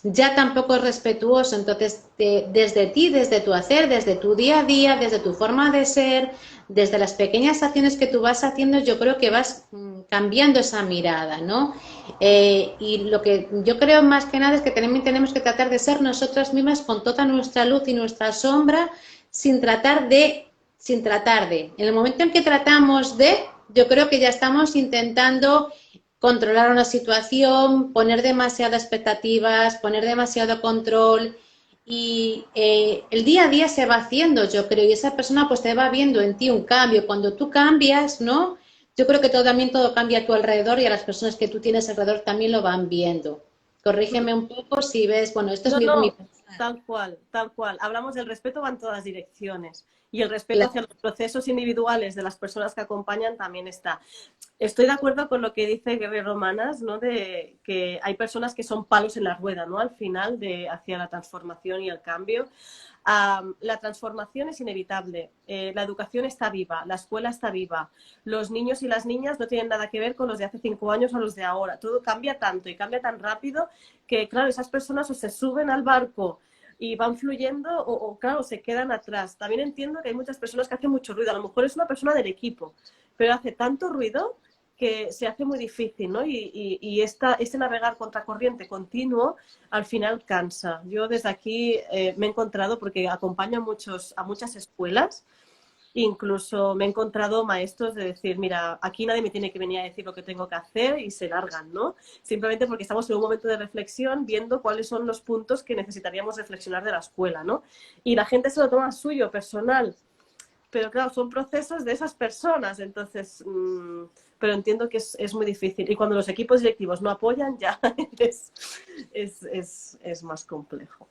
ya tampoco es respetuoso. Entonces, desde ti, desde tu hacer, desde tu día a día, desde tu forma de ser, desde las pequeñas acciones que tú vas haciendo, yo creo que vas cambiando esa mirada, ¿no? Y lo que yo creo más que nada es que tenemos que tratar de ser nosotras mismas con toda nuestra luz y nuestra sombra, sin tratar de, sin tratar de. En el momento en que tratamos de, yo creo que ya estamos intentando controlar una situación, poner demasiadas expectativas, poner demasiado control y el día a día se va haciendo, yo creo, y esa persona pues te va viendo en ti un cambio. Cuando tú cambias, ¿no? Yo creo que también todo cambia a tu alrededor y a las personas que tú tienes alrededor también lo van viendo. Corrígeme un poco si ves, bueno, esto es No, mi no, pensar. tal cual, tal cual. Hablamos del respeto, va en todas direcciones. Y el respeto hacia Claro. los procesos individuales de las personas que acompañan también está. Estoy de acuerdo con lo que dice Guerrero Manas, ¿no? De que hay personas que son palos en la rueda, ¿no? Al final, hacia la transformación y el cambio. La transformación es inevitable. La educación está viva, la escuela está viva. Los niños y las niñas no tienen nada que ver con los de hace 5 años o los de ahora. Todo cambia tanto y cambia tan rápido que, claro, esas personas o se suben al barco y van fluyendo claro, se quedan atrás. También entiendo que hay muchas personas que hacen mucho ruido. A lo mejor es una persona del equipo, pero hace tanto ruido que se hace muy difícil, ¿no? Y este navegar contracorriente continuo al final cansa. Yo desde aquí me he encontrado, porque acompaño a muchas escuelas, incluso me he encontrado maestros de decir, mira, aquí nadie me tiene que venir a decir lo que tengo que hacer y se largan, ¿no? Simplemente porque estamos en un momento de reflexión viendo cuáles son los puntos que necesitaríamos reflexionar de la escuela, ¿no? Y la gente se lo toma suyo, personal. Pero claro, son procesos de esas personas, entonces, pero entiendo que es muy difícil. Y cuando los equipos directivos no apoyan, ya es más complejo.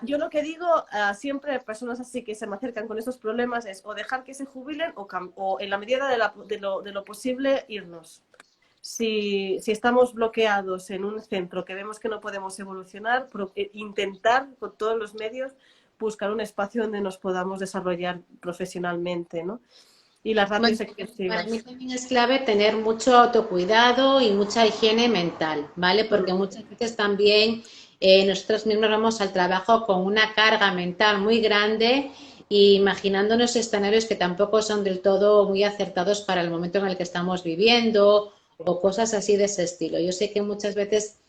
Yo lo que digo, siempre a personas así que se me acercan con estos problemas es o dejar que se jubilen o en la medida de lo posible irnos. Si estamos bloqueados en un centro que vemos que no podemos evolucionar, intentar con todos los medios buscar un espacio donde nos podamos desarrollar profesionalmente, ¿no? Y las Bueno, ratios para mí excesivas. también es clave tener mucho autocuidado y mucha higiene mental, ¿vale? Porque Mm. muchas veces también nosotros mismos vamos al trabajo con una carga mental muy grande y imaginándonos escenarios que tampoco son del todo muy acertados para el momento en el que estamos viviendo o cosas así de ese estilo. Yo sé que muchas veces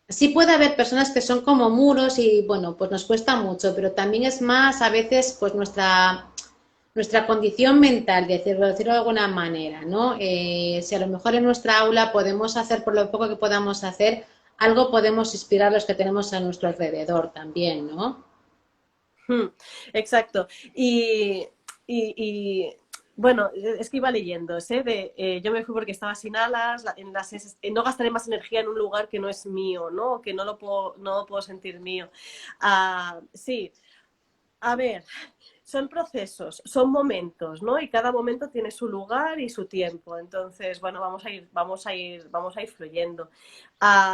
sí puede haber personas que son como muros y bueno, pues nos cuesta mucho, pero también es más a veces pues nuestra condición mental, decirlo de alguna manera, ¿no? Si a lo mejor en nuestra aula podemos hacer, por lo poco que podamos hacer, algo podemos inspirar a los que tenemos a nuestro alrededor también, ¿no? Exacto. Y, bueno, es que iba leyendo, ¿eh? Yo me fui porque estaba sin alas, no gastaré más energía en un lugar que no es mío, ¿no? Que no lo puedo sentir mío. Sí, a ver, son procesos, son momentos, ¿no? Y cada momento tiene su lugar y su tiempo. Entonces, bueno, vamos a ir fluyendo.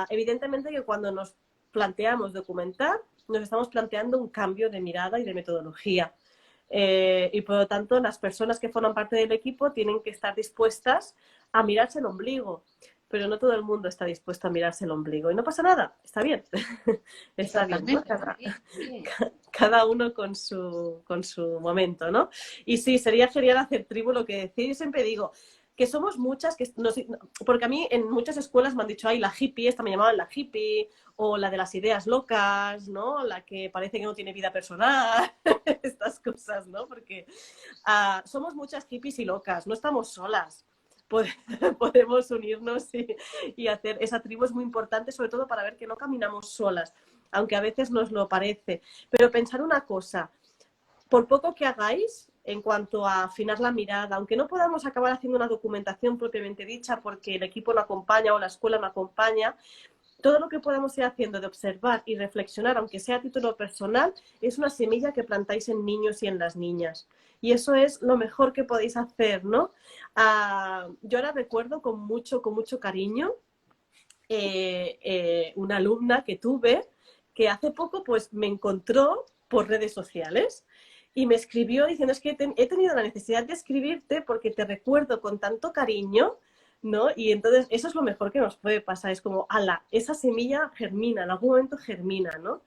Evidentemente que cuando nos planteamos documentar, nos estamos planteando un cambio de mirada y de metodología. Y por lo tanto, las personas que forman parte del equipo tienen que estar dispuestas a mirarse el ombligo. Pero no todo el mundo está dispuesto a mirarse el ombligo. Y no pasa nada, está bien. Está bien, ¿no? Exactamente, sí, sí. Cada uno con su momento, ¿no? Y sí, sería genial hacer tribu, lo que decía. Yo siempre digo que somos muchas, porque a mí en muchas escuelas me han dicho, ay, la hippie, esta me llamaban la hippie, o la de las ideas locas, ¿no? La que parece que no tiene vida personal, estas cosas, ¿no? Porque somos muchas hippies y locas, no estamos solas. podemos unirnos y hacer esa tribu es muy importante, sobre todo para ver que no caminamos solas, aunque a veces nos lo parece. Pero pensar una cosa, por poco que hagáis en cuanto a afinar la mirada, aunque no podamos acabar haciendo una documentación propiamente dicha porque el equipo no acompaña o la escuela no acompaña, todo lo que podamos ir haciendo de observar y reflexionar, aunque sea a título personal, es una semilla que plantáis en niños y en las niñas. Y eso es lo mejor que podéis hacer, ¿no? Yo ahora recuerdo con mucho cariño una alumna que tuve que hace poco pues me encontró por redes sociales y me escribió diciendo es que he tenido la necesidad de escribirte porque te recuerdo con tanto cariño, ¿no? Y entonces eso es lo mejor que nos puede pasar, es como, ala, esa semilla germina, en algún momento germina, ¿no?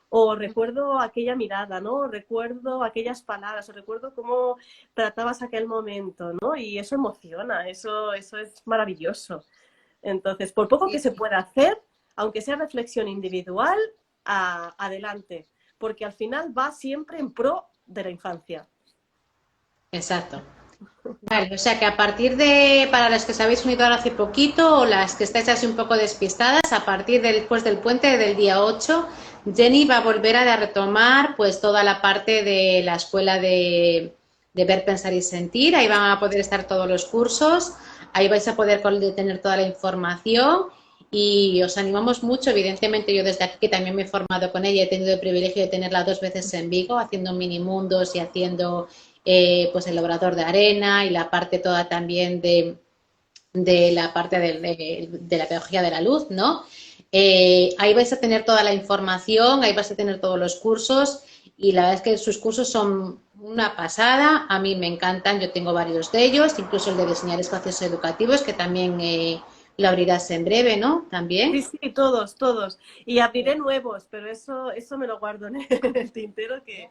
O recuerdo aquella mirada, ¿no? O recuerdo aquellas palabras, o recuerdo cómo tratabas aquel momento, ¿no? Y eso emociona, eso es maravilloso. Entonces, por poco que se pueda hacer, aunque sea reflexión individual, adelante, porque al final va siempre en pro de la infancia. Exacto. Vale, o sea que a partir de, para las que os habéis unido ahora hace poquito o las que estáis así un poco despistadas, a partir después del puente del día 8, Jenny va a volver a retomar pues toda la parte de la escuela de ver, pensar y sentir. Ahí van a poder estar todos los cursos, ahí vais a poder tener toda la información y os animamos mucho. Evidentemente yo desde aquí que también me he formado con ella, he tenido el privilegio de tenerla 2 veces en Vigo, haciendo mini mundos y haciendo pues el obrador de arena y la parte toda también de la parte de la pedagogía de la luz, ¿no? Ahí vais a tener toda la información, ahí vais a tener todos los cursos y la verdad es que sus cursos son una pasada, a mí me encantan, yo tengo varios de ellos, incluso el de diseñar espacios educativos que también lo abrirás en breve, ¿no? Sí, También. sí, todos. Y abriré nuevos, pero eso me lo guardo en el tintero que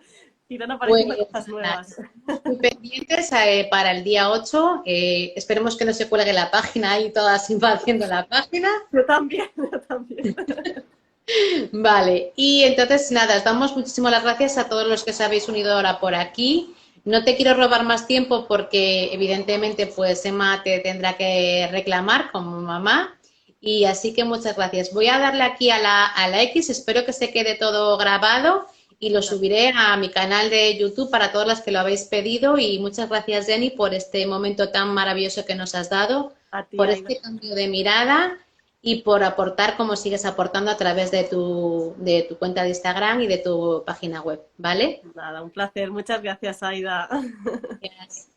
irán Pues apareciendo cosas nada, nuevas. muy pendientes para el día 8. Esperemos que no se cuelgue la página ahí todas haciendo la página. Yo también, yo también. Vale, y entonces nada, os damos muchísimas las gracias a todos los que os habéis unido ahora por aquí. No te quiero robar más tiempo porque evidentemente pues Emma te tendrá que reclamar como mamá y así que muchas gracias. Voy a darle aquí a la X, espero que se quede todo grabado y lo subiré a mi canal de YouTube para todas las que lo habéis pedido y muchas gracias Jenny por este momento tan maravilloso que nos has dado, A ti, por Aida. este cambio de mirada y por aportar como sigues aportando a través de tu cuenta de Instagram y de tu página web, ¿vale? Nada, un placer. Muchas gracias, Aida. Gracias.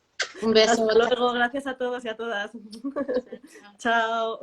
Un beso. Hasta Chao. luego. Gracias a todos y a todas. Chao.